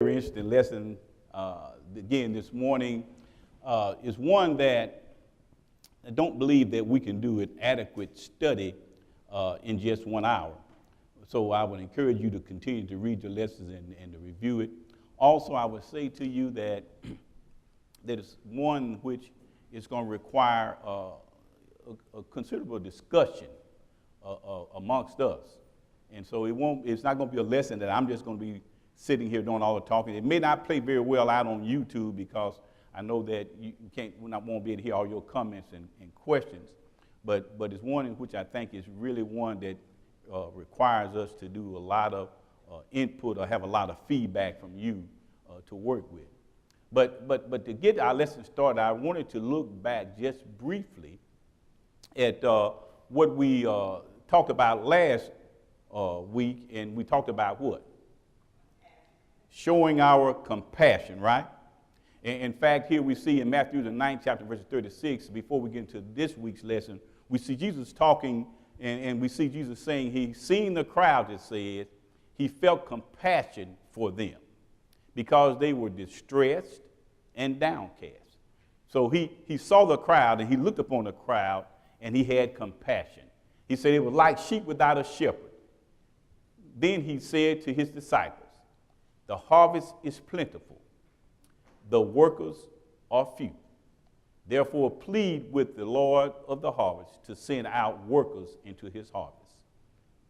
Very interesting lesson again this morning is one that I don't believe that we can do an adequate study in just 1 hour. So I would encourage you to continue to read your lessons and to review it. Also, I would say to you that that is one which is going to require a considerable discussion amongst us. And so it's not going to be a lesson that I'm just going to be sitting here doing all the talking. It may not play very well out on YouTube because I know that won't be able to hear all your comments and questions. But it's one in which I think is really one that requires us to do a lot of input or have a lot of feedback from you to work with. But to get our lesson started, I wanted to look back just briefly at what we talked about last week, and we talked about what? Showing our compassion, right? In fact, here we see in Matthew the 9th chapter, verse 36, before we get into this week's lesson, we see Jesus talking, and we see Jesus saying he seen the crowd, it said, he felt compassion for them because they were distressed and downcast. So he saw the crowd, and he looked upon the crowd, and he had compassion. He said it was like sheep without a shepherd. Then he said to his disciples, the harvest is plentiful, the workers are few. Therefore, plead with the Lord of the harvest to send out workers into his harvest.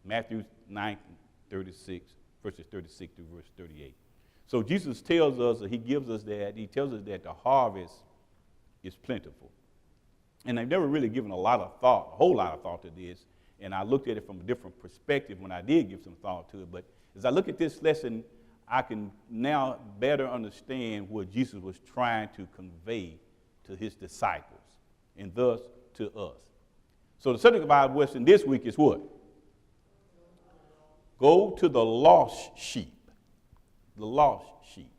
Matthew 9:36, verses 36 through verse 38. So Jesus tells us, or he tells us that the harvest is plentiful. And I've never really given a whole lot of thought to this, and I looked at it from a different perspective when I did give some thought to it. But as I look at this lesson, I can now better understand what Jesus was trying to convey to his disciples and thus to us. So the subject of our lesson this week is what? Go to the lost sheep. The lost sheep.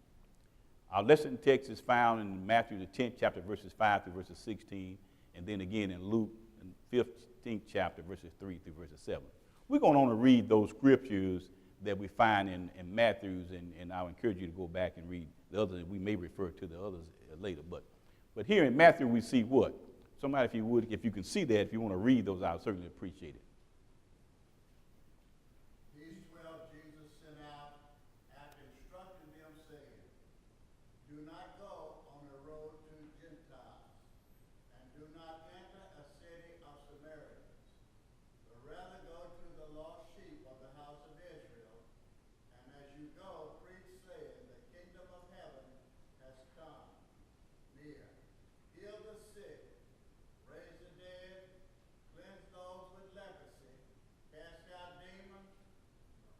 Our lesson text is found in Matthew the 10th chapter, verses 5 through verses 16, and then again in Luke the 15th chapter, verses 3 through verses 7. We're going on to read those scriptures that we find in Matthew's, and I'll encourage you to go back and read the others. We may refer to the others later, but here in Matthew we see what? Somebody, if you can see that, if you want to read those, I would certainly appreciate it. These 12 Jesus sent out after instructing them, saying, do not go on the road to Gentiles, and do not enter a city of Samaritans, but rather go to the lost sheep of the house of Israel. And as you go, preach, saying, the kingdom of heaven has come near. Heal the sick, raise the dead, cleanse those with leprosy, cast out demons.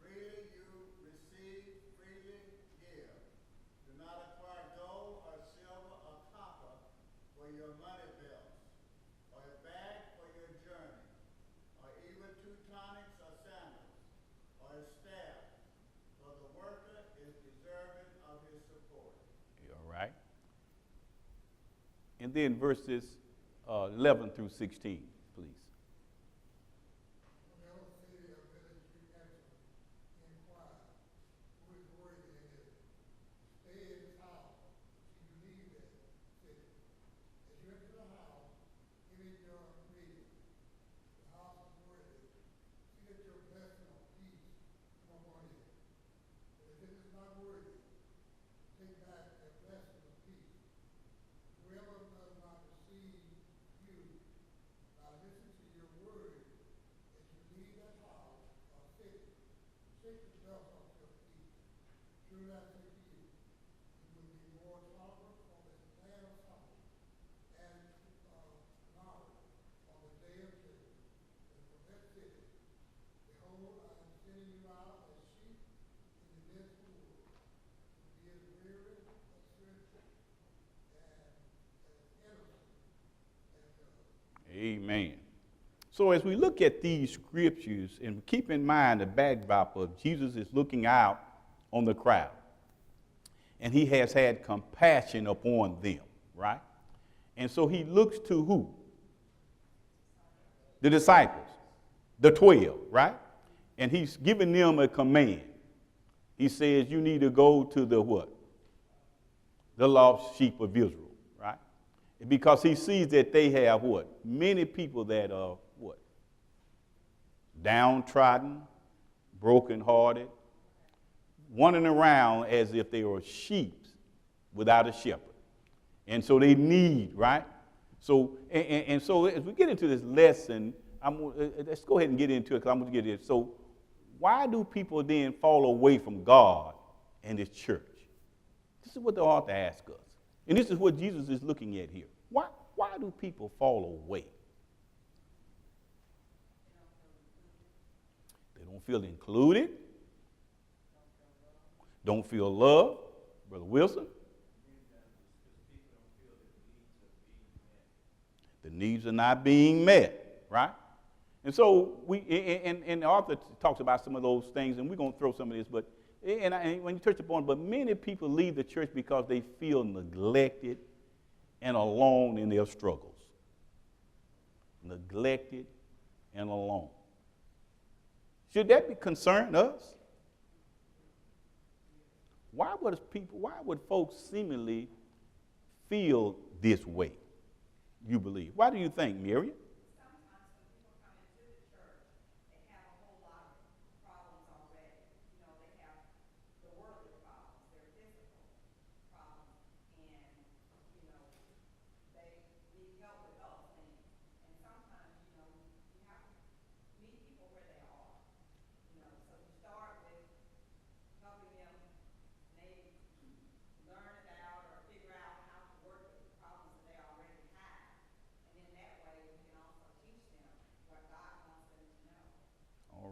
Freely you receive, freely give. Do not acquire gold or silver or copper for your money belts, or a bag for your journey, or even 2 tunics or sandals, or a staff, for the worker is deserving of his support. All right. And then verses 11 through 16, please. Whenever city or village you enter, inquire who is worthy in it. Stay in his house till you leave that city. As you enter the house, give it your greeting. The house is worthy. See that your blessing of peace come upon it. But if it is not worthy, take back that blessing of peace. Whoever does not receive you, by listening to your word, as you leave that house or city, shake the dust off your feet. Truly I say to you, it will be more tolerable for this land of summer and knowledge on the day of judgment than for that city. Behold, I am sending you out as sheep in the midst of wolves. Be as weary as searching and as innocent as doves. Amen. So as we look at these scriptures, and keep in mind the backdrop of Jesus is looking out on the crowd, and he has had compassion upon them, right? And so he looks to who? The disciples, the 12, right? And he's giving them a command. He says you need to go to the what? The lost sheep of Israel, right? Because he sees that they have what? Many people that are what? Downtrodden, brokenhearted, running around as if they were sheep without a shepherd. And so they need, right? So, and so as we get into this lesson, let's go ahead and get into it because I'm going to get it. So why do people then fall away from God and his church? This is what the author asks us. And this is what Jesus is looking at here. Why do people fall away? They don't feel included. Don't feel loved. Brother Wilson? The needs are not being met, right? And so and the author talks about some of those things, and we're going to throw some of this, but when you touch upon, but many people leave the church because they feel neglected and alone in their struggles. Neglected and alone. Should that concern us? Why would folks seemingly feel this way, you believe? Why do you think, Miriam?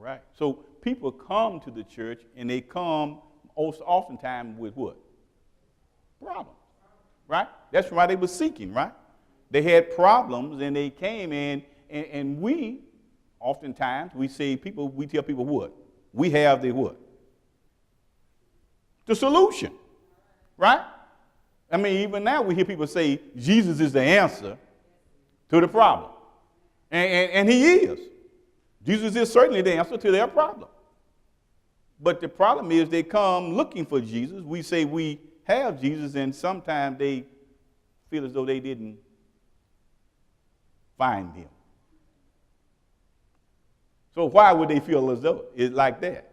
Right. So people come to the church and they come oftentimes with what? Problems. Right? That's why they were seeking, right? They had problems and they came in and we oftentimes we tell people what? We have the what? The solution. Right? I mean, even now we hear people say Jesus is the answer to the problem. And he is. Jesus is certainly the answer to their problem. But the problem is they come looking for Jesus. We say we have Jesus, and sometimes they feel as though they didn't find him. So why would they feel as though it's like that?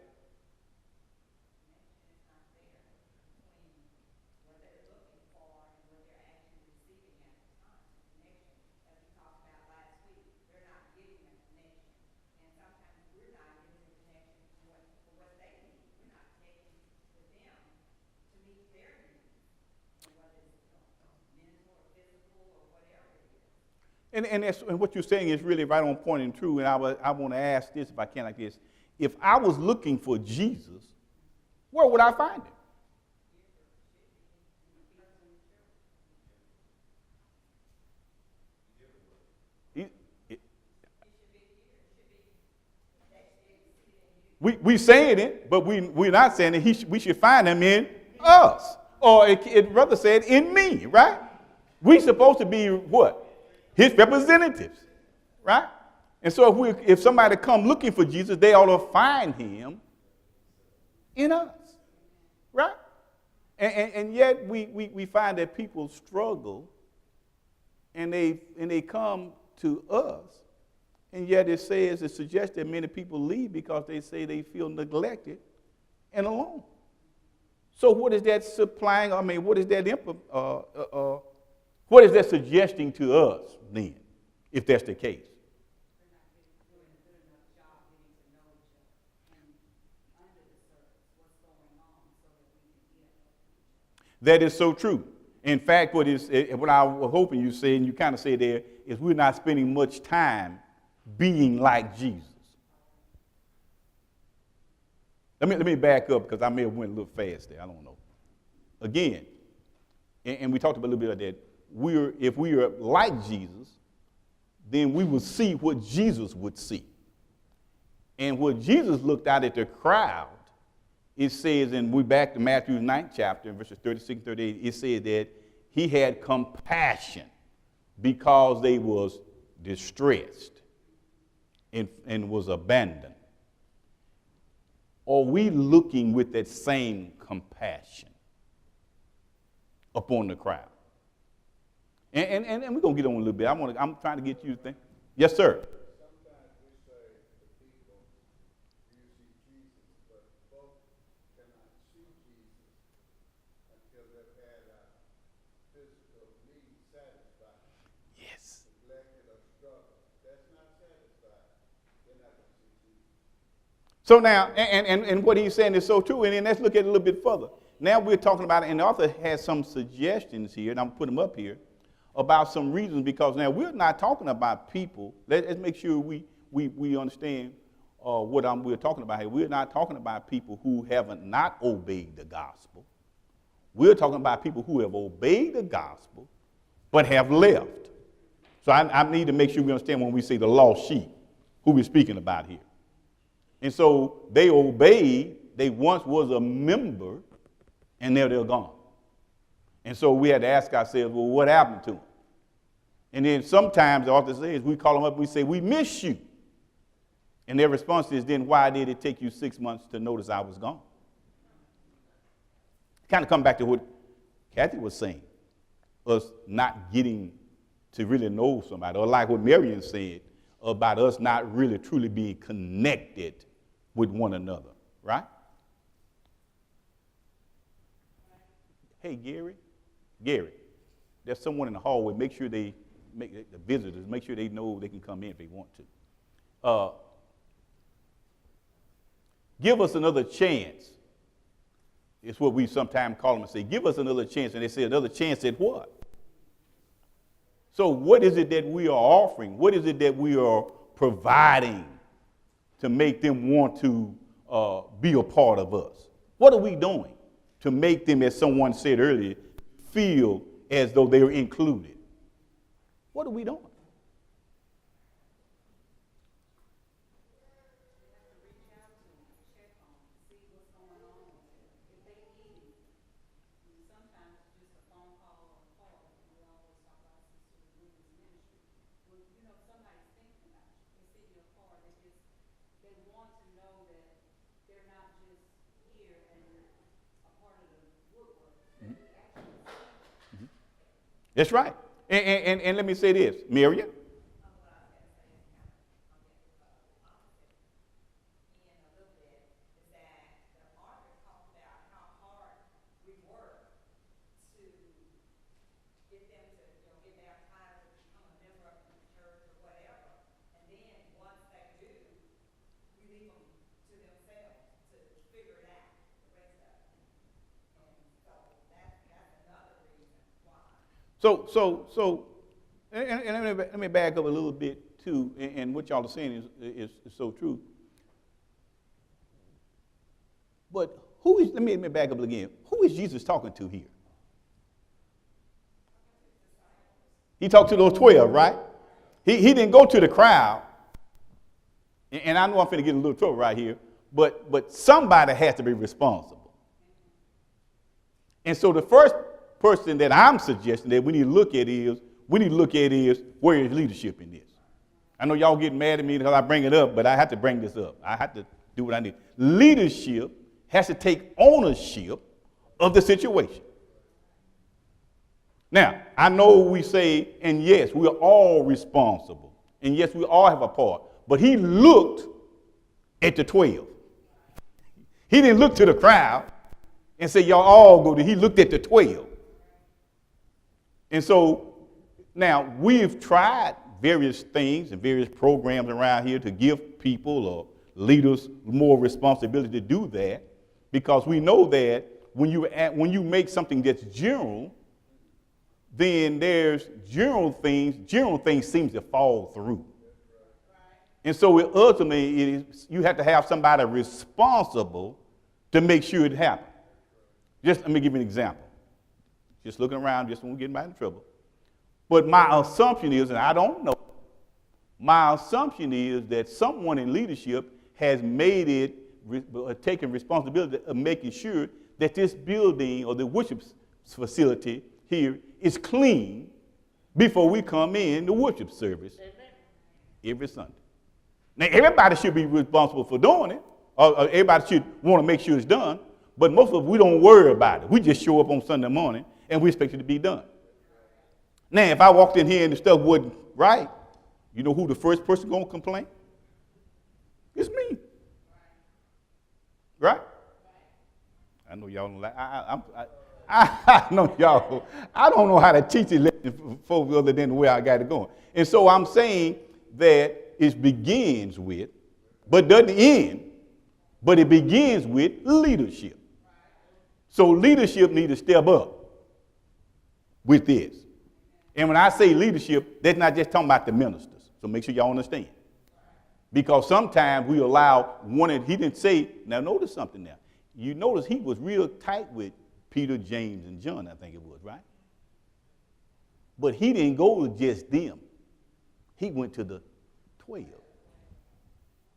And what you're saying is really right on point and true. And I want to ask this, if I can, like this. If I was looking for Jesus, where would I find him? We saying it, but we're not saying that we should find him in us. Or it rather said in me, right? We're supposed to be what? His representatives, right? And so if somebody come looking for Jesus, they ought to find him in us, right? And yet we find that people struggle and they come to us, and yet it suggests that many people leave because they say they feel neglected and alone. So what is that supplying? I mean, what is that what is that suggesting to us then, if that's the case? That is so true. In fact, what I was hoping you said, and you kind of say there, is we're not spending much time being like Jesus. Let me back up because I may have went a little fast there. I don't know. Again, and we talked a little bit about that. If we are like Jesus, then we will see what Jesus would see. And what Jesus looked out at the crowd, it says, and we're back to Matthew 9th chapter, verses 36 and 38, it said that he had compassion because they was distressed and was abandoned. are we looking with that same compassion upon the crowd? And we're going to get on a little bit. I'm trying to get you to think. Yes, sir. Sometimes we say to people, do you see Jesus? But folks cannot see Jesus until they've had a physical need satisfied, Yes. neglected or struggle. That's not satisfied. They're not going to see Jesus. So now, and what he's saying is so true. And then let's look at it a little bit further. Now we're talking about it, and the author has some suggestions here, and I'm putting them up here, about some reasons, because now we're not talking about people. Let's make sure we understand what we're talking about here. We're not talking about people who haven't not obeyed the gospel. We're talking about people who have obeyed the gospel but have left. So I need to make sure we understand when we say the lost sheep, who we're speaking about here. And so they obeyed. They once was a member, and now they're gone. And so we had to ask ourselves, well, what happened to them? And then sometimes the author says, we call them up, we say, we miss you. And their response is, then why did it take you 6 months to notice I was gone? Kind of come back to what Kathy was saying, us not getting to really know somebody, or like what Marion said about us not really truly being connected with one another, right? Hey, Gary, there's someone in the hallway. Make sure the visitors, make sure they know they can come in if they want to. Give us another chance. It's what we sometimes call them and say, give us another chance. And they say, another chance at what? So what is it that we are offering? What is it that we are providing to make them want to be a part of us? What are we doing to make them, as someone said earlier, feel as though they were included? What are we doing? That's right. And let me say this, Miriam. So, and let me back up a little bit too, and what y'all are saying is so true. But let me back up again. Who is Jesus talking to here? He talked to those 12, right? He didn't go to the crowd, and I know I'm finna get in a little trouble right here, but somebody has to be responsible. And so the first person that I'm suggesting that we need to look at is where is leadership in this? I know y'all getting mad at me because I bring it up, but I have to bring this up. I have to do what I need. Leadership has to take ownership of the situation. Now, I know we say, and yes, we are all responsible, and yes, we all have a part, but he looked at the 12. He didn't look to the crowd and say, y'all all go to, he looked at the 12. And so now we've tried various things and various programs around here to give people or leaders more responsibility to do that, because we know that when you make something that's general, then there's general things seem to fall through. And so ultimately you have to have somebody responsible to make sure it happens. Just let me give you an example. Just looking around, just won't get anybody in trouble. But my assumption is, and I don't know, my assumption is that someone in leadership has made it, taken responsibility of making sure that this building or the worship facility here is clean before we come in the worship service. Amen. Every Sunday. Now, everybody should be responsible for doing it, Everybody should want to make sure it's done, but most of us, we don't worry about it. We just show up on Sunday morning and we expect it to be done. Now, if I walked in here and the stuff wasn't right, you know who the first person going to complain? It's me. Right? I know y'all don't like, I know y'all, I don't know how to teach it folks other than the way I got it going. And so I'm saying that it begins with, but doesn't end, but it begins with leadership. So leadership needs to step up with this. And when I say leadership, that's not just talking about the ministers. So make sure y'all understand. Because sometimes we allow one, and he didn't say, now notice something now. You notice he was real tight with Peter, James, and John, I think it was, right? But he didn't go to just them. He went to the 12.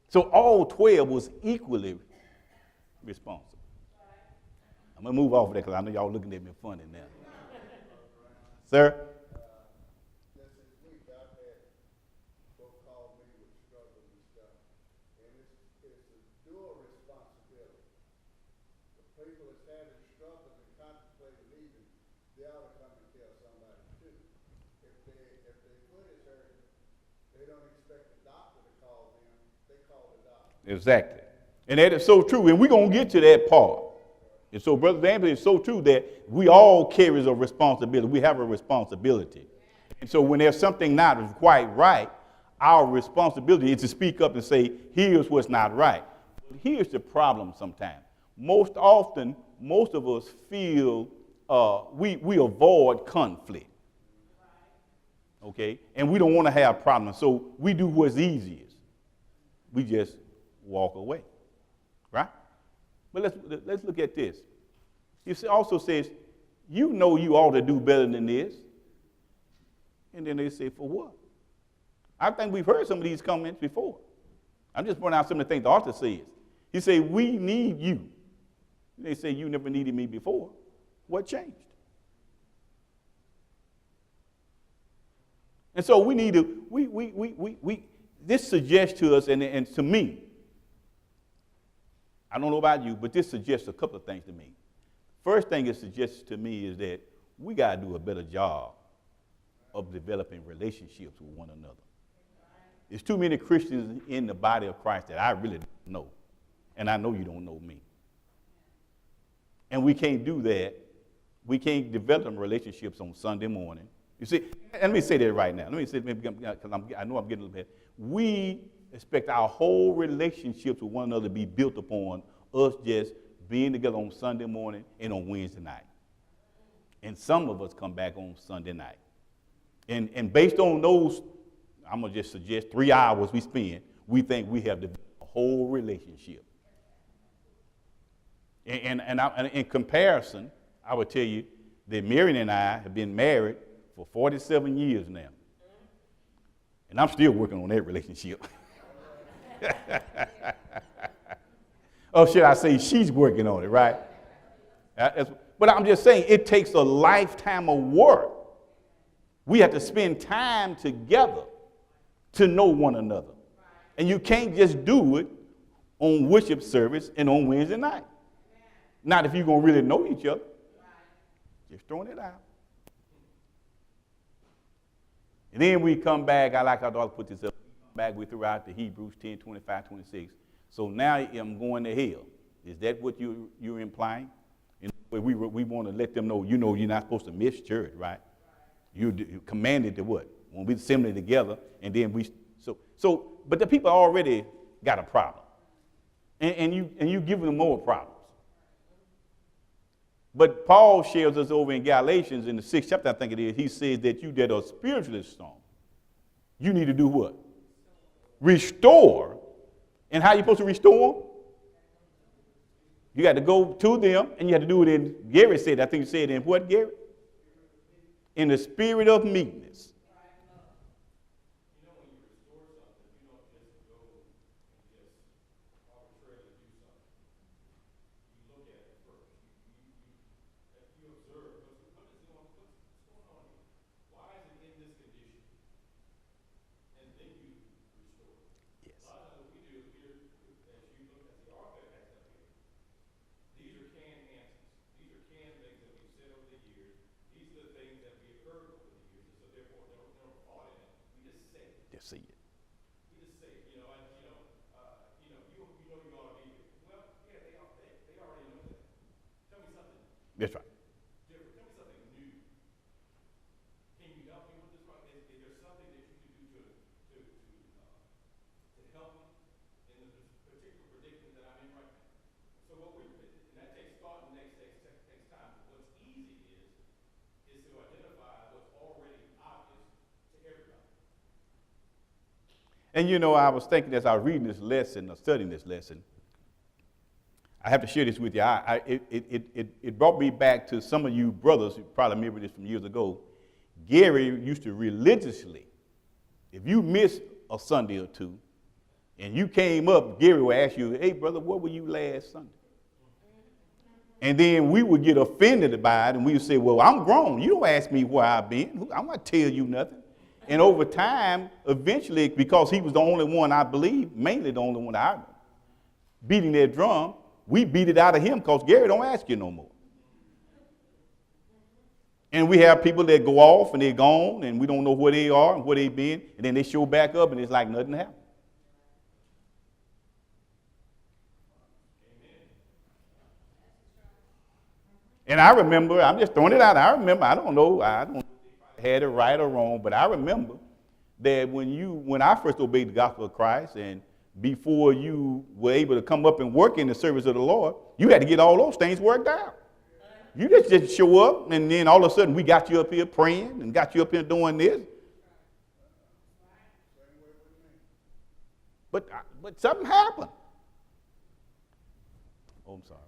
So all 12 was equally responsible. I'm going to move off of that because I know y'all looking at me funny now. Sir? Exactly. And that is so true. And we're going to get to that part. And so, Brother Danby, it's so true that we all carry a responsibility. We have a responsibility. And so when there's something not quite right, our responsibility is to speak up and say, here's what's not right. But here's the problem sometimes. Most often, most of us feel we avoid conflict. Okay? And we don't want to have problems. So we do what's easiest. We just walk away, right? But let's look at this. It also says, you know you ought to do better than this. And then they say, for what? I think we've heard some of these comments before. I'm just pointing out some of the things the author says. He says, we need you. They say, you never needed me before. What changed? And so we need to, this suggests to us, and to me, I don't know about you, but this suggests a couple of things to me. First thing it suggests to me is that we got to do a better job of developing relationships with one another. There's too many Christians in the body of Christ that I really don't know, and I know you don't know me. And we can't do that. We can't develop relationships on Sunday morning. You see, let me say that right now. Let me say, because I know I'm getting a little bit. We expect our whole relationships with one another to be built upon us just being together on Sunday morning and on Wednesday night. And some of us come back on Sunday night. And based on those, I'm going to just suggest 3 hours we spend, we think we have developed a whole relationship. And in comparison, I would tell you that Marion and I have been married for 47 years now. And I'm still working on that relationship. Or should I say she's working on it, right? But I'm just saying it takes a lifetime of work. We have to spend time together to know one another. And you can't just do it on worship service and on Wednesday night. Not if you're going to really know each other. Just throwing it out. And then we come back, I like how the author put this up, back we threw out the Hebrews 10, 25, 26. So now I'm going to hell. Is that what you're implying? We want to let them know, you're not supposed to miss church, right? You're commanded to what? When we assemble together, and then but the people already got a problem. And you giving them more problems. But Paul shares us over in Galatians in the 6th chapter, I think it is, he says that you that are spiritually strong, you need to do what? Restore. And how are you supposed to restore them? You got to go to them, and you have to do it in, Gary said, I think he said in what, Gary? In the spirit of meekness. just see it. You just say, you know, you ought to be here. Well, yeah, they already know that. Tell me something That's right. different. Tell me something new. Can you help me with this? Right? Is there something that you can do to help me in the particular predicament that I'm in right now? So and that takes thought and takes time. But what's easy is to identify what's already obvious to everybody. And you know, I was thinking as I was reading this lesson or studying this lesson, I have to share this with you. It brought me back to some of you brothers who probably remember this from years ago. Gary used to religiously, if you missed a Sunday or two, and you came up, Gary would ask you, hey, brother, where were you last Sunday? And then we would get offended by it, and we would say, well, I'm grown. You don't ask me where I've been. I'm not tell you nothing. And over time, eventually, because he was the only one, I believe, mainly the only one I know, beating that drum, we beat it out of him because Gary don't ask you no more. And we have people that go off and they're gone, and we don't know where they are and where they've been, and then they show back up, and it's like nothing happened. And I remember, I'm just throwing it out, I don't know if I had it right or wrong, but I remember that when I first obeyed the gospel of Christ, and before you were able to come up and work in the service of the Lord, you had to get all those things worked out. You just show up, and then all of a sudden we got you up here praying and got you up here doing this. But something happened. Oh, I'm sorry.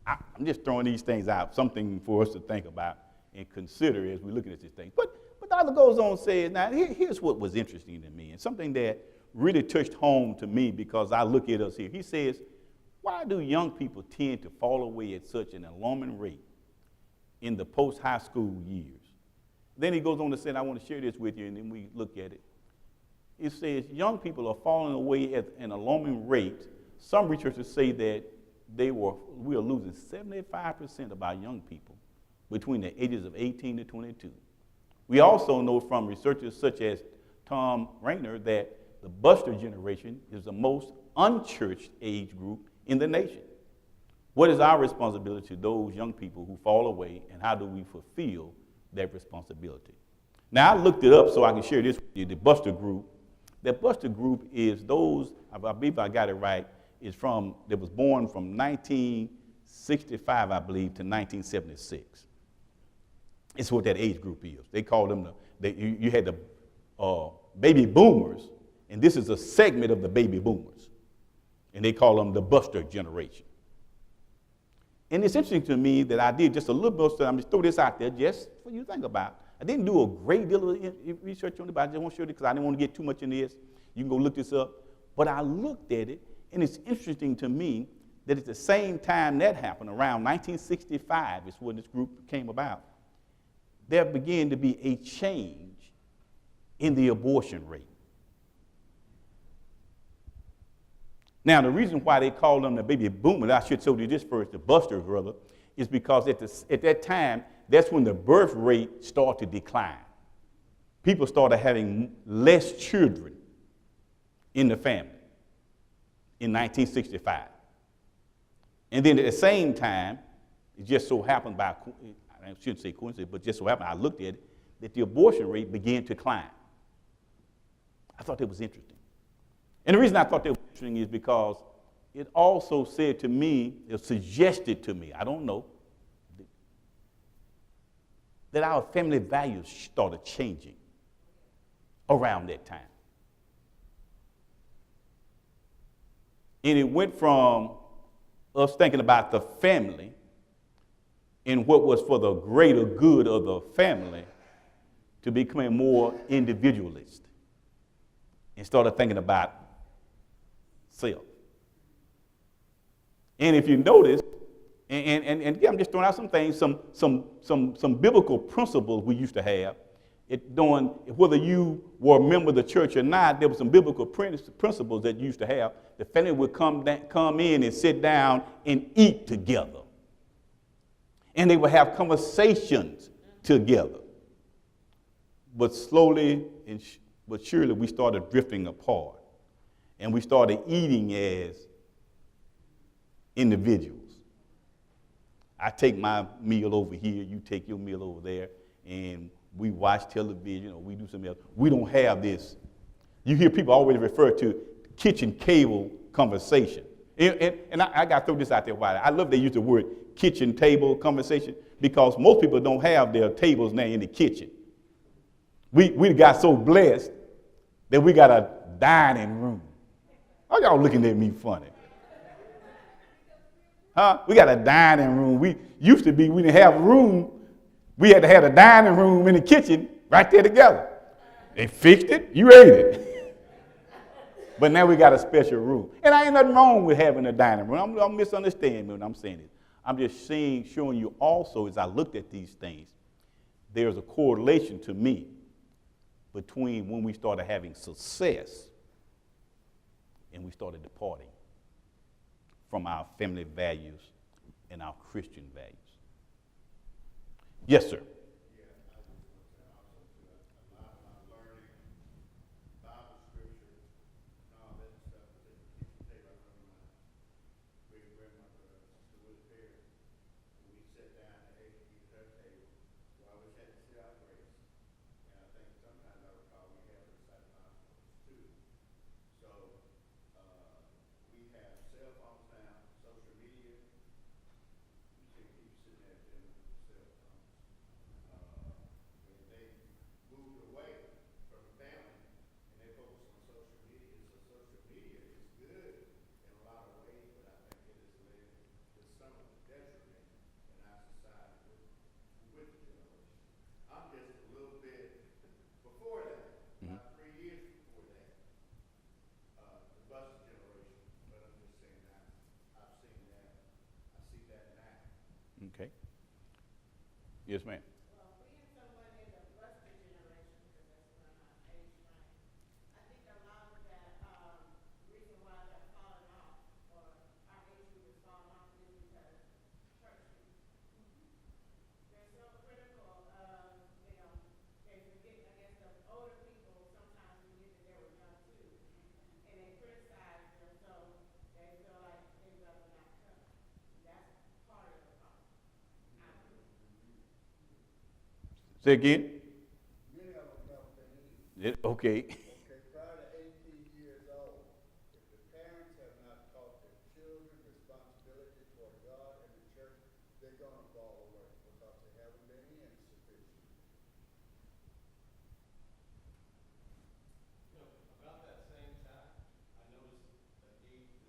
I'm just throwing these things out, something for us to think about and consider as we're looking at these things. But the author goes on and says, now here's what was interesting to me, and something that really touched home to me because I look at us here. He says, why do young people tend to fall away at such an alarming rate in the post-high school years? Then he goes on to say, and I want to share this with you, and then we look at it. It says, young people are falling away at an alarming rate. Some researchers say that we are losing 75% of our young people between the ages of 18 to 22. We also know from researchers such as Tom Rainer that the Buster generation is the most unchurched age group in the nation. What is our responsibility to those young people who fall away, and how do we fulfill that responsibility? Now, I looked it up so I can share this with you, the Buster group. The Buster group is those, I believe I got it right, that was born from 1965, I believe, to 1976. It's what that age group is. They call them you had the baby boomers, and this is a segment of the baby boomers, and they call them the Buster generation. And it's interesting to me that I did just a little bit of stuff. I'm just throw this out there just for you to think about. I didn't do a great deal of research on it, but I just want to show you because I didn't want to get too much in this. You can go look this up. But I looked at it, and it's interesting to me that at the same time that happened, around 1965 is when this group came about, there began to be a change in the abortion rate. Now, the reason why they call them the baby boomers, I should show you this first, the Busters, brother, is because at that time, that's when the birth rate started to decline. People started having less children in the family in 1965. And then at the same time, it just so happened I shouldn't say coincidence, but just so happened, I looked at it, that the abortion rate began to climb. I thought that was interesting. And the reason I thought that was interesting is because it also said to me, it suggested to me, I don't know, that our family values started changing around that time. And it went from us thinking about the family and what was for the greater good of the family to becoming more individualist and started thinking about self. And if you notice, and I'm just throwing out some things, some biblical principles we used to have. Whether you were a member of the church or not, there were some biblical principles that you used to have. The family would come in and sit down and eat together. And they would have conversations together. But slowly but surely we started drifting apart. And we started eating as individuals. I take my meal over here, you take your meal over there, and we watch television or we do something else. We don't have this. You hear people always refer to kitchen table conversation. And I got to throw this out there. Why? I love they use the word kitchen table conversation because most people don't have their tables now in the kitchen. We got so blessed that we got a dining room. Oh, y'all looking at me funny. Huh? We got a dining room. We used to be, we didn't have room. We had to have a dining room in the kitchen right there together. They fixed it, you ate it. But now we got a special room. And I ain't nothing wrong with having a dining room. I'm misunderstanding me when I'm saying it. I'm just showing you also as I looked at these things, there's a correlation to me between when we started having success and we started departing from our family values and our Christian values. Yes, sir. Okay. Yes, ma'am. Well, being someone in the buster generation, because that's where my age range, I think a lot of that reason why they're falling off, or our age group is falling off, is because church youth. They're so critical of, they forget, I guess the older people sometimes forget that they were young too, and they criticize them, so they feel like they better not come. That's part of the problem. I believe. Say again. Many of them never been in. Okay. Okay, prior to 18 years old, if the parents have not taught their children responsibility toward God and the church, they're gonna fall away because they haven't been in sufficient. About that same time, I noticed that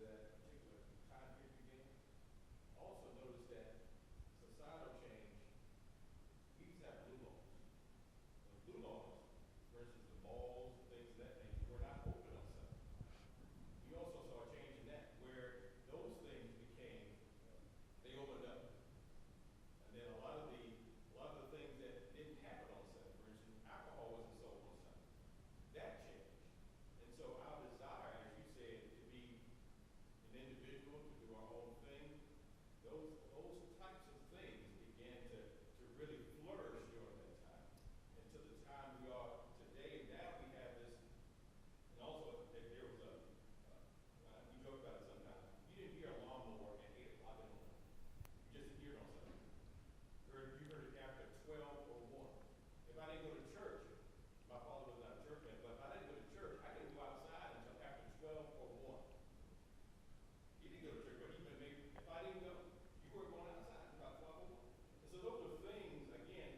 that particular time period began. Also noticed that societal change, we used to have blue laws. The blue laws, for instance, the malls and things of that nature, were not open on Sunday. We also saw a change in that where those things became, they opened up. And then a lot of the things that didn't happen on Sunday, for instance, alcohol wasn't sold on Sunday. That changed. And so our desire, as you said, to be an individual, to do our own thing, those types of things began to really flourish during that time. And to the time we are today, now we have this, and also there was a, we joke about it sometimes, you didn't hear a lawnmower at 8 o'clock in the morning. You just didn't hear it on Sunday. You heard it after 12 or 1. If I didn't go to church, my father was not a church man, but if I didn't go to church, I didn't go outside until after 12 or 1. He didn't go to church, but even maybe if I didn't go, you weren't going outside until 12 or 1. And so those are things, again,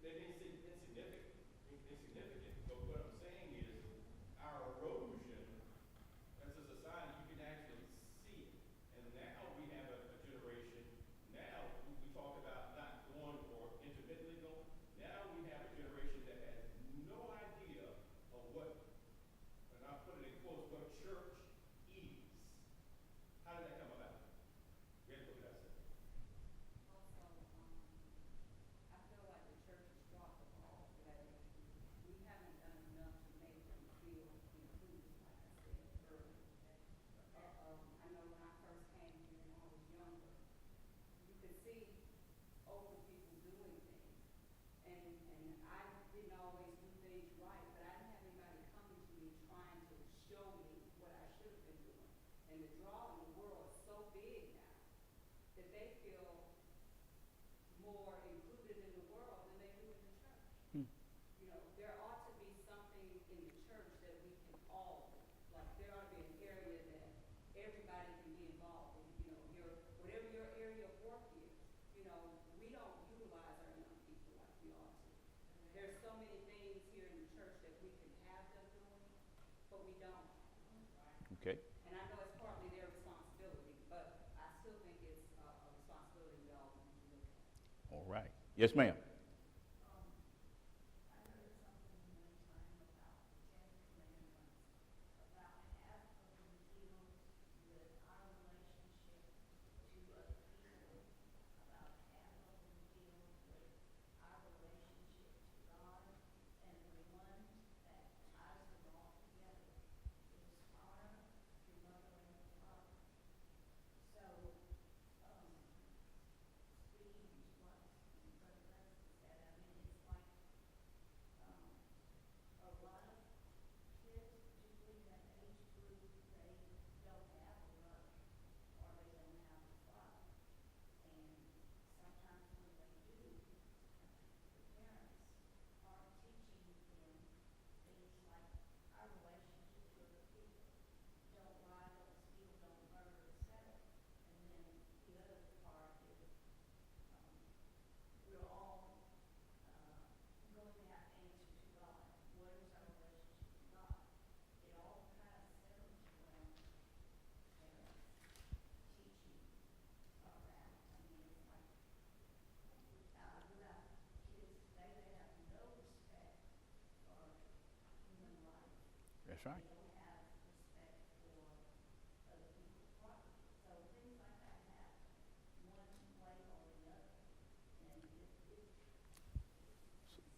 they may seem insignificant, but what I'm saying is our erosion as a society, you can actually see it. And now we have a generation, now we talk about not going or intermittently going. Now we have a generation that has no idea of what, and I'll put it in quotes, what church is. How did that come about? We had to look at that. Also, I feel like the church has dropped the ball for that age group. We haven't done enough to make them feel included, like I said earlier. I know when I first came here and I was younger, you could see older people doing things. And I didn't always do things right, but I didn't have anybody coming to me trying to show me what I should have been doing. And the draw in the world is so big now that they feel more included in the world than they do in the church. You know, there ought to be something in the church that we can all do. Like, there ought to be an area that everybody can be involved in. You know, whatever your area of work is. You know, we don't utilize our young people like we ought to. There's so many things here in the church that we can have them doing, but we don't. Okay. And I know it's partly their responsibility, but I still think it's a responsibility we all need to look at. All right. Yes, ma'am.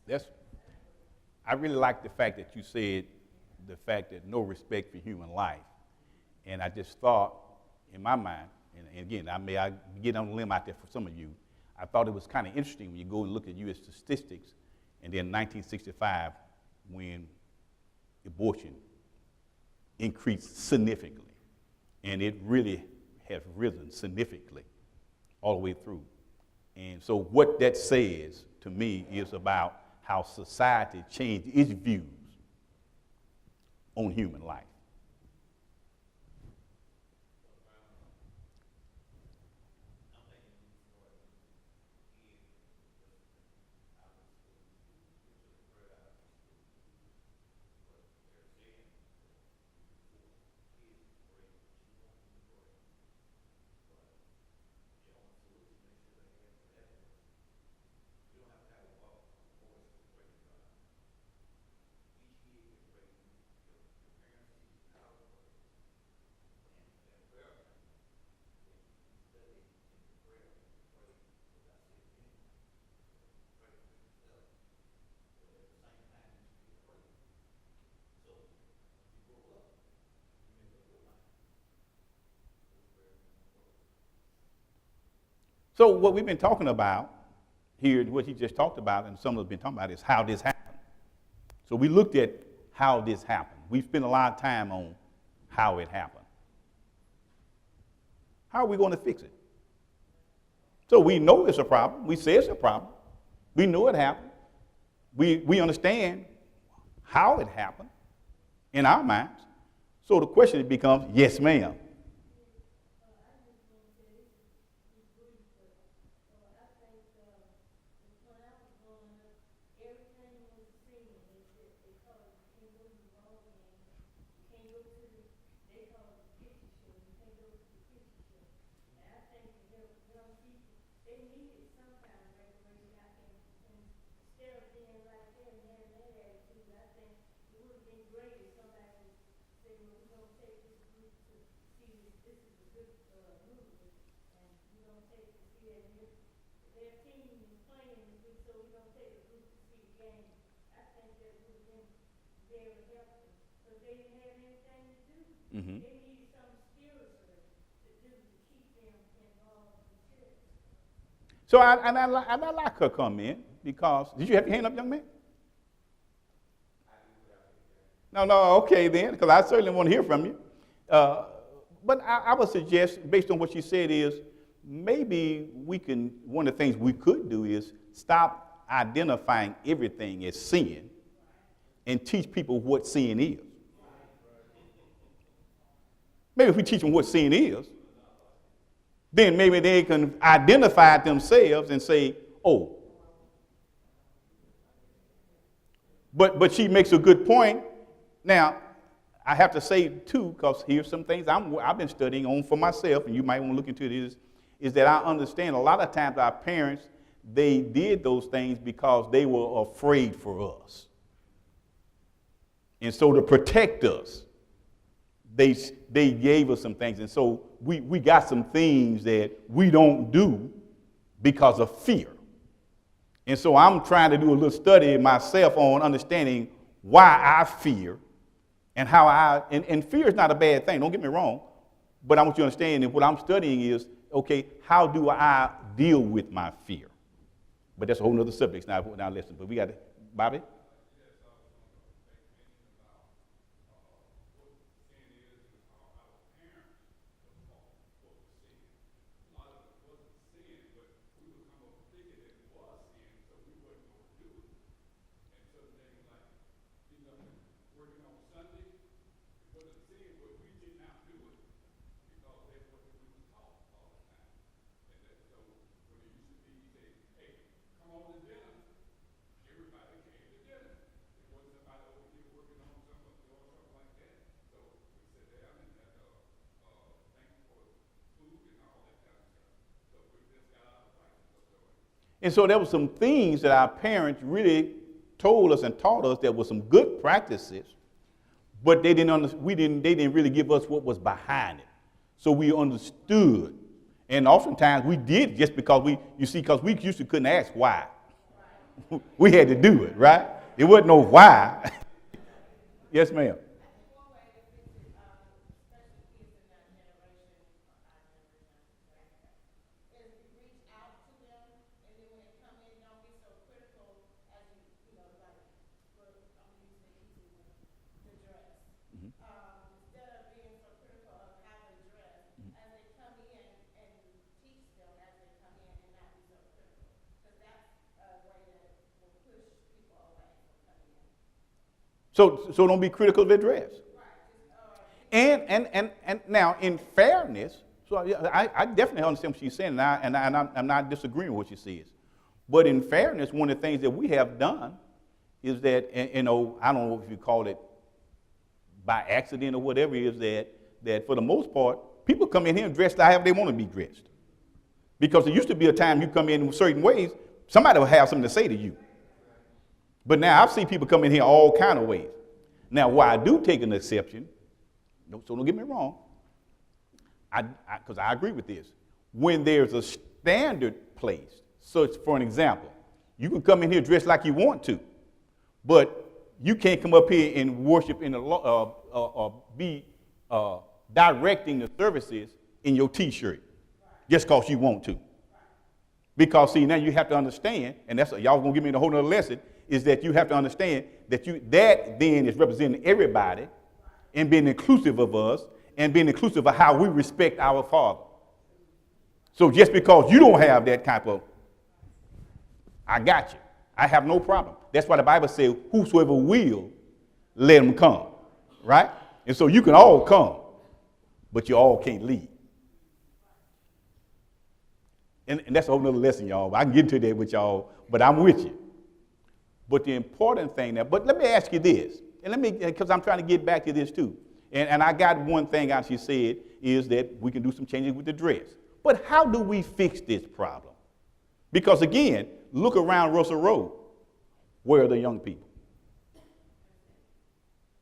That's right. I really like the fact that you said the fact that no respect for human life. And I just thought, in my mind, and again, I get on a limb out there for some of you, I thought it was kind of interesting when you go and look at U.S. statistics, and then 1965, when abortion increased significantly, and it really has risen significantly all the way through. And so what that says to me is about how society changed its views on human life. So what we've been talking about here, what he just talked about, and some of us have been talking about, is how this happened. So we looked at how this happened. We spent a lot of time on how it happened. How are we going to fix it? So we know it's a problem. We say it's a problem. We know it happened. We understand how it happened in our minds. So the question becomes, yes, ma'am. Mm-hmm. They need something spiritual to do to keep them involved in church. So I like her comment because, did you have your hand up, young man? No, no, okay then, because I certainly want to hear from you. But I would suggest, based on what you said, is maybe one of the things we could do is stop identifying everything as sin and teach people what sin is. Maybe if we teach them what sin is, then maybe they can identify it themselves and say, oh. But she makes a good point. Now, I have to say, too, because here's some things I've been studying on for myself, and you might want to look into this, is that I understand a lot of times our parents, they did those things because they were afraid for us. And so to protect us, they gave us some things. And so we got some things that we don't do because of fear. And so I'm trying to do a little study myself on understanding why I fear and how and fear is not a bad thing, don't get me wrong, but I want you to understand that what I'm studying is, okay, how do I deal with my fear? But that's a whole nother subject, it's not our lesson. But we got it. Bobby? And so there were some things that our parents really told us and taught us that were some good practices, but they didn't really give us what was behind it. So we understood. And oftentimes we did just because we used to couldn't ask why. We had to do it, right? It wasn't no why. Yes, ma'am. So don't be critical of their dress. And now, in fairness, so I definitely understand what she's saying, and I'm not disagreeing with what she says. But in fairness, one of the things that we have done is that, and, I don't know if you call it by accident or whatever, is that for the most part, people come in here and dress however they want to be dressed. Because there used to be a time you come in certain ways, somebody will have something to say to you. But now I've seen people come in here all kind of ways. Now, why I do take an exception, so don't get me wrong, because I agree with this. When there's a standard placed, so it's, for an example, you can come in here dressed like you want to, but you can't come up here and worship in be directing the services in your T-shirt just because you want to. Because, see, now you have to understand, and that's y'all gonna give me a whole nother lesson, is that you have to understand that that then is representing everybody and being inclusive of us and being inclusive of how we respect our Father. So just because you don't have that type of, I got you. I have no problem. That's why the Bible says, whosoever will, let them come, right? And so you can all come, but you all can't lead. And that's a whole nother lesson, y'all. I can get into that with y'all, but I'm with you. But the important thing now, but let me ask you this, and because I'm trying to get back to this too. And I got one thing out she said is that we can do some changes with the dress. But how do we fix this problem? Because again, look around Russell Road. Where are the young people?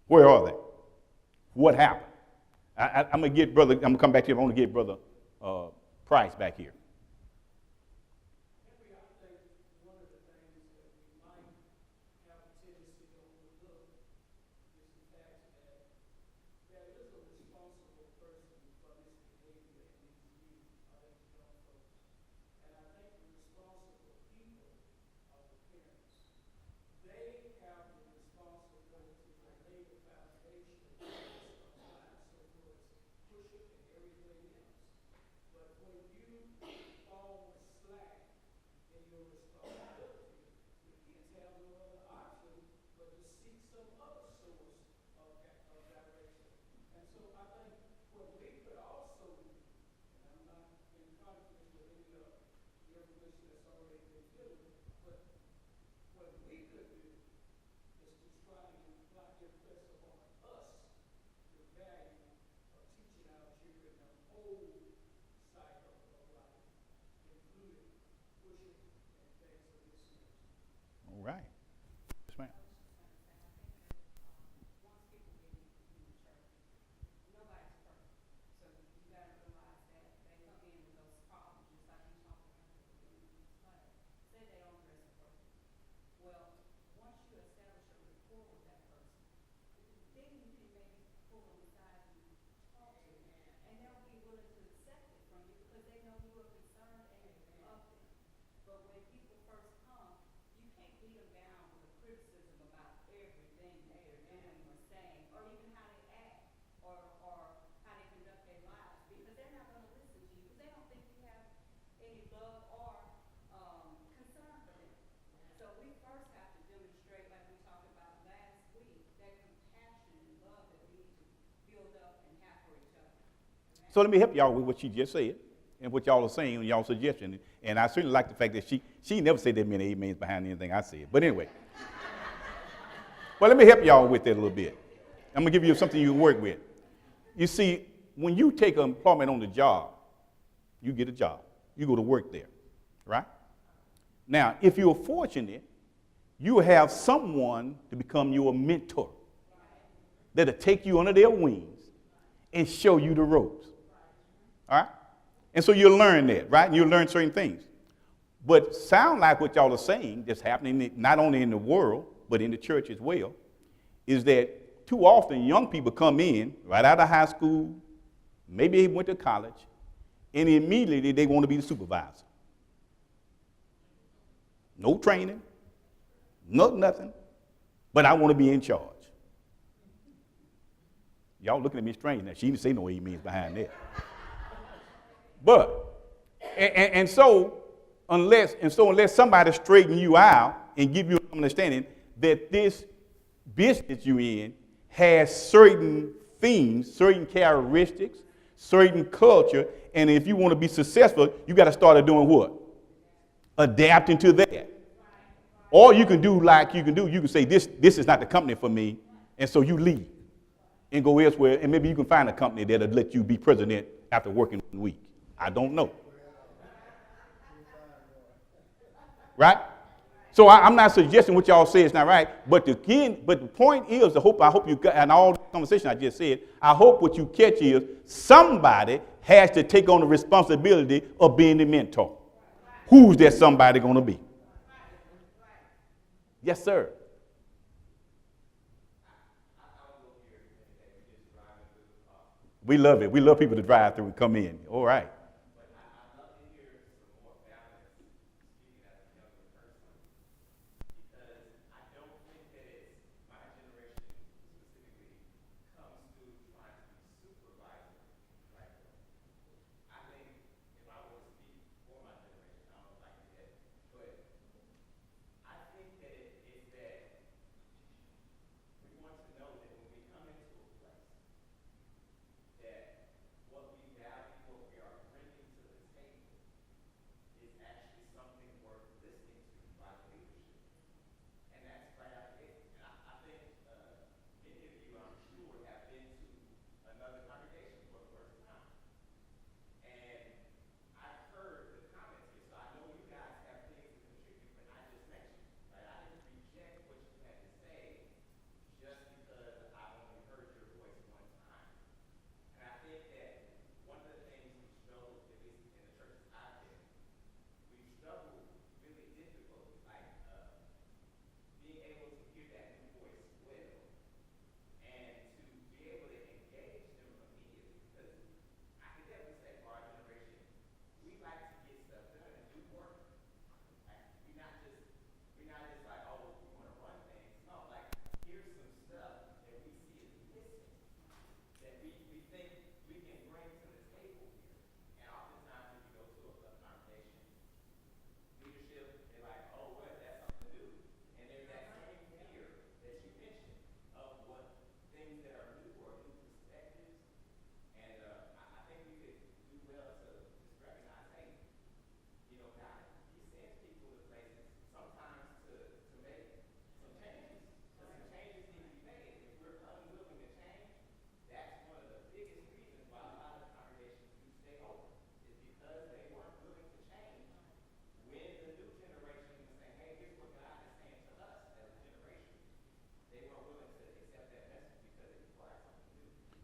Where are they? What happened? I'm gonna come back to you. I want to get Brother Price back here. But what we could do is to try to not impress upon us the value of teaching our children the whole cycle of life, including pushing and things of this nature. All right. Yes, ma'am. Once people get in the church, nobody's perfect. So you gotta realize that they come in with those problems, just like you talked about at the beginning of this class. Say they don't dress appropriately. Well, once you establish a rapport with that person, then you can maybe pull them aside and talk to them. And they'll be willing to accept it from you because they know you are concerned and you love them. But when people first come, you can't beat them down with a criticism about everything that they're doing or saying, or even how they act, or how they conduct their lives, because they're not gonna listen to you, because they don't think you have any love or, concern for them. So we first have to demonstrate, like we talked about last week, that compassion and love that we need to build up and have for each other. Amen? So let me help y'all with what she just said and what y'all are saying and y'all suggestion. And I certainly like the fact that she never said that many amens behind anything I said. But anyway. Well, let me help y'all with that a little bit. I'm going to give you something you can work with. You see, when you take employment on the job, you get a job. You go to work there, right? Now, if you're fortunate, you have someone to become your mentor that'll take you under their wings and show you the ropes. All right? And so you'll learn that, right? And you'll learn certain things. But sound like what y'all are saying that's happening not only in the world, but in the church as well, is that too often young people come in right out of high school, maybe they went to college, and immediately they want to be the supervisor. No training, nothing, but I want to be in charge. Y'all looking at me strange now. She didn't say no amens behind that. But, and so unless somebody straighten you out and give you an understanding that this business you're in has certain themes, certain characteristics, certain culture, and if you want to be successful, you got to start doing what? Adapting to that. Or you can do like you can say this is not the company for me, and so you leave and go elsewhere, and maybe you can find a company that'll let you be president after working 1 week. I don't know. Right? So I'm not suggesting what y'all say is not right, but the point is, I hope you got, and all the conversation I just said, I hope what you catch is somebody has to take on the responsibility of being the mentor. Who's that somebody going to be? Yes, sir. We love it. We love people to drive through and come in. All right.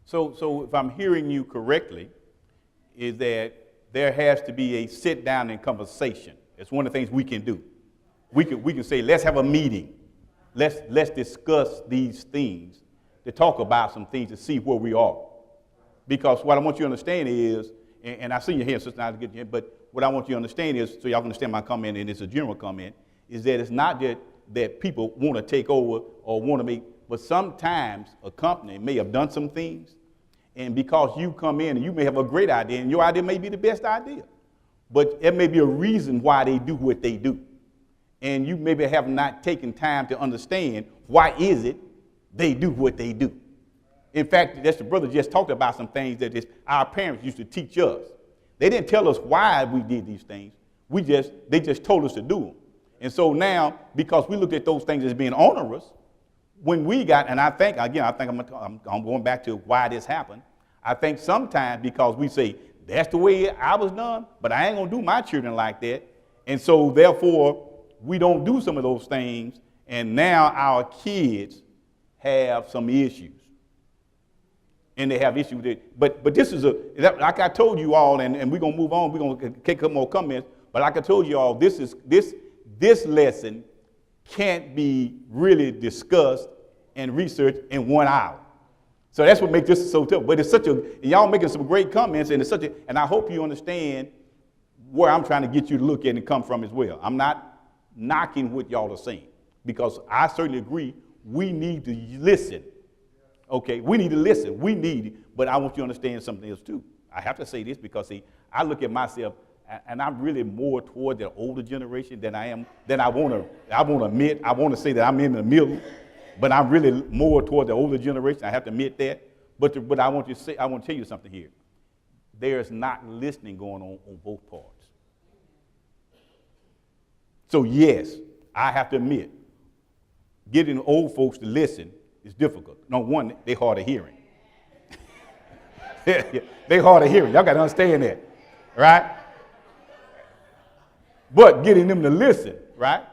So if I'm hearing you correctly, is that there has to be a sit down and conversation. It's one of the things we can do. We can say, let's have a meeting. Let's discuss these things, to talk about some things, to see where we are. Because what I want you to understand is, and I see your hand, Sister, not to get you, but what I want you to understand is, so y'all can understand my comment, and it's a general comment, is that it's not that people want to take over or want to make, but sometimes a company may have done some things, and because you come in and you may have a great idea, and your idea may be the best idea, but there may be a reason why they do what they do. And you maybe have not taken time to understand why is it they do what they do. In fact, that's the brother just talked about some things that our parents used to teach us. They didn't tell us why we did these things. They just told us to do them. And so now, because we looked at those things as being onerous, when we got, and I think I'm going back to why this happened. I think sometimes because we say, that's the way I was done, but I ain't going to do my children like that. And so therefore, we don't do some of those things, and now our kids have some issues. And they have issues with it. But this is like I told you all, and we're going to move on, we're going to take a couple more comments, but like I told you all, this lesson can't be really discussed and researched in 1 hour. So that's what makes this so tough. But it's y'all making some great comments, and and I hope you understand where I'm trying to get you to look at and come from as well. I'm not knocking what y'all are saying, because I certainly agree we need to listen. Okay, we need to listen. But I want you to understand something else too. I have to say this because, see, I look at myself, and I'm really more toward the older generation than I want to admit. I want to say that I'm in the middle, but I'm really more toward the older generation. I have to admit that. But I want to tell you something here. There's not listening going on both parts. So yes, I have to admit, getting old folks to listen is difficult. No, one, they hard of hearing. They hard of hearing. Y'all got to understand that, right? But getting them to listen, right,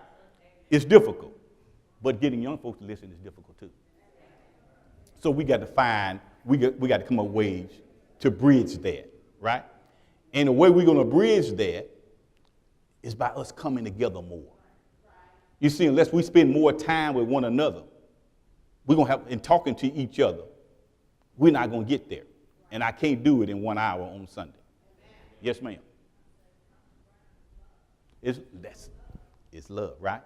is difficult. But getting young folks to listen is difficult too. So we got to come up with ways to bridge that, right? And the way we're going to bridge that is by us coming together more. You see, unless we spend more time with one another, we're going to have, and talking to each other, we're not going to get there. And I can't do it in 1 hour on Sunday. Yes, ma'am. It's love, right?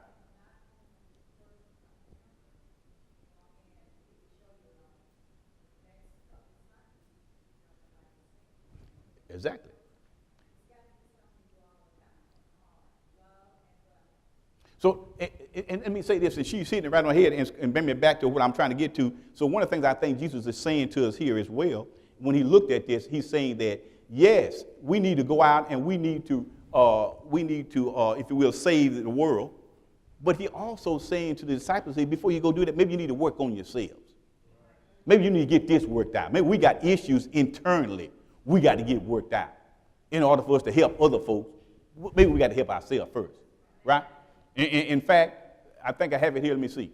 Exactly. So, and let me say this, and she's hitting it right on the head and bring me back to what I'm trying to get to. So one of the things I think Jesus is saying to us here as well, when he looked at this, he's saying that, yes, we need to go out and we need to, if you will, save the world. But he also saying to the disciples, before you go do that, maybe you need to work on yourselves. Maybe you need to get this worked out. Maybe we got issues internally we got to get worked out in order for us to help other folks. Maybe we got to help ourselves first, right? In fact, I think I have it here. Let me see.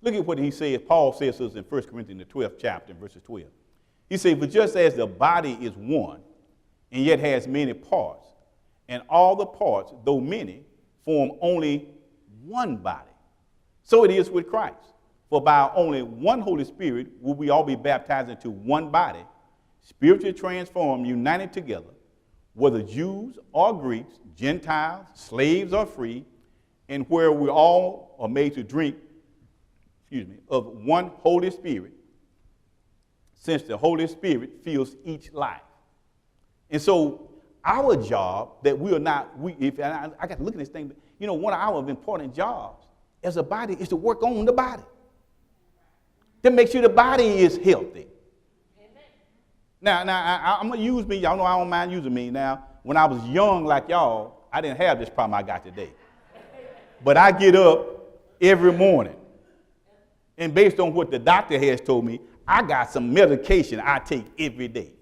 Look at what he says. Paul says this in 1 Corinthians, the 12th chapter, verses 12. He says, but just as the body is one, and yet has many parts, and all the parts, though many, form only one body, so it is with Christ. For by only one Holy Spirit will we all be baptized into one body, spiritually transformed, united together, whether Jews or Greeks, Gentiles, slaves or free, and where we all are made to drink, of one Holy Spirit, since the Holy Spirit fills each life. And so our job that we are not, I got to look at this thing, one of our important jobs as a body is to work on the body, to make sure the body is healthy. Now, I'm going to use me. Y'all know I don't mind using me. Now, when I was young like y'all, I didn't have this problem I got today. But I get up every morning, and based on what the doctor has told me, I got some medication I take every day.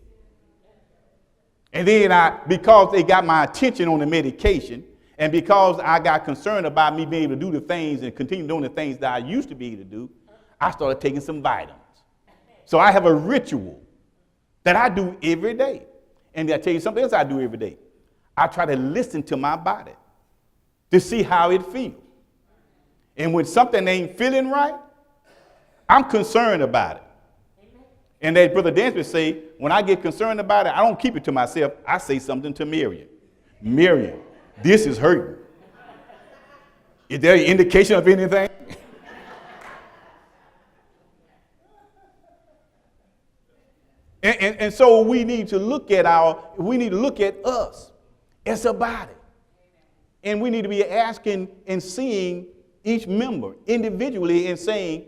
And then because they got my attention on the medication, and because I got concerned about me being able to do the things and continue doing the things that I used to be able to do, I started taking some vitamins. So I have a ritual that I do every day. And I tell you something else I do every day. I try to listen to my body to see how it feels. And when something ain't feeling right, I'm concerned about it. And as Brother Dansby say, when I get concerned about it, I don't keep it to myself. I say something to Miriam. Miriam, this is hurting. Is there an indication of anything? And so we need to look at us as a body. And we need to be asking and seeing each member individually and saying,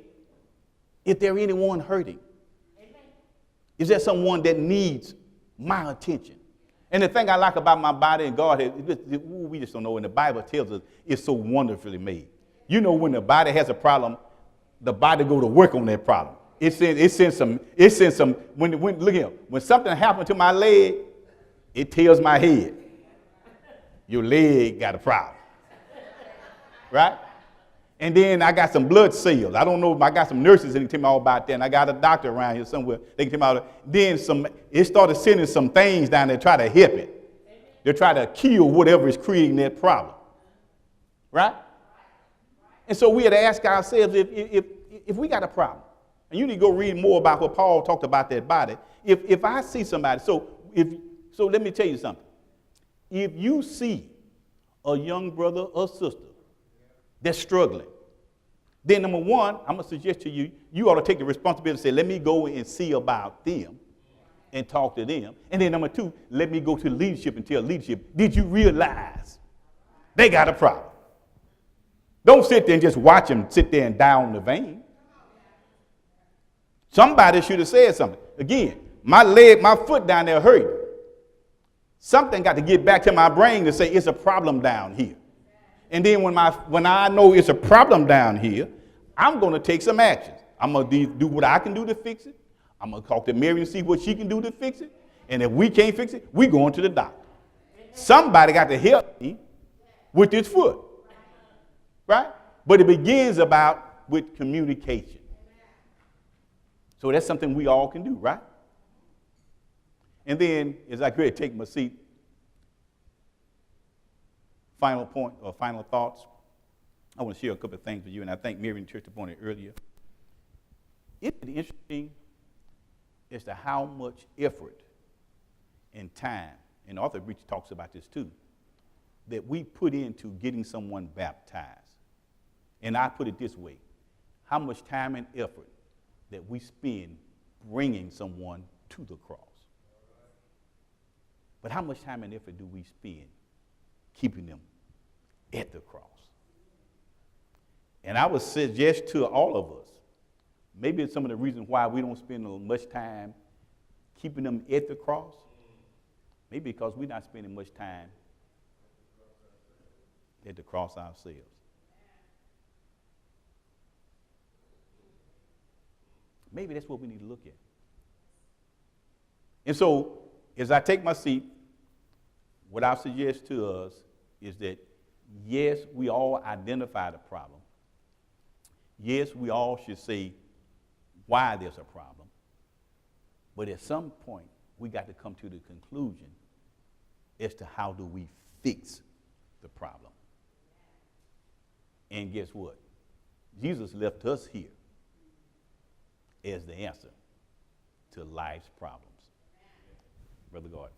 is there anyone hurting? Is there someone that needs my attention? And the thing I like about my body and God, we just don't know, and the Bible tells us it's so wonderfully made. You know, when the body has a problem, the body go to work on that problem. It sends some, look here, when something happened to my leg, it tells my head, your leg got a problem. Right? And then I got some blood cells. I don't know if I got some nurses that can tell me all about that. And I got a doctor around here somewhere. They can tell me all that. Then it started sending some things down there to try to help it. They try to kill whatever is creating that problem. Right? And so we had to ask ourselves if we got a problem. And you need to go read more about what Paul talked about that body. If I see somebody, so let me tell you something. If you see a young brother or sister that's struggling, then number one, I'm going to suggest to you, you ought to take the responsibility and say, let me go and see about them and talk to them. And then number two, let me go to leadership and tell leadership, did you realize they got a problem? Don't sit there and just watch them sit there and die on the vein. Somebody should have said something. Again, my foot down there hurt. Something got to get back to my brain to say it's a problem down here. And then when I know it's a problem down here, I'm going to take some actions. I'm going to do what I can do to fix it. I'm going to talk to Mary and see what she can do to fix it. And if we can't fix it, we're going to the doctor. Somebody got to help me with this foot. Right? But it begins with communication. So that's something we all can do, right? And then, as I go ahead and take my seat, final point or final thoughts, I want to share a couple of things with you, and I think Miriam touched upon it earlier. It's interesting as to how much effort and time, and Arthur Breach talks about this too, that we put into getting someone baptized. And I put it this way, how much time and effort that we spend bringing someone to the cross. But how much time and effort do we spend keeping them at the cross? And I would suggest to all of us, maybe it's some of the reasons why we don't spend much time keeping them at the cross. Maybe because we're not spending much time at the cross ourselves. Maybe that's what we need to look at. And so, as I take my seat, what I suggest to us is that, yes, we all identify the problem. Yes, we all should say why there's a problem. But at some point, we got to come to the conclusion as to how do we fix the problem. And guess what? Jesus left us here as the answer to life's problems. Brother Gordon.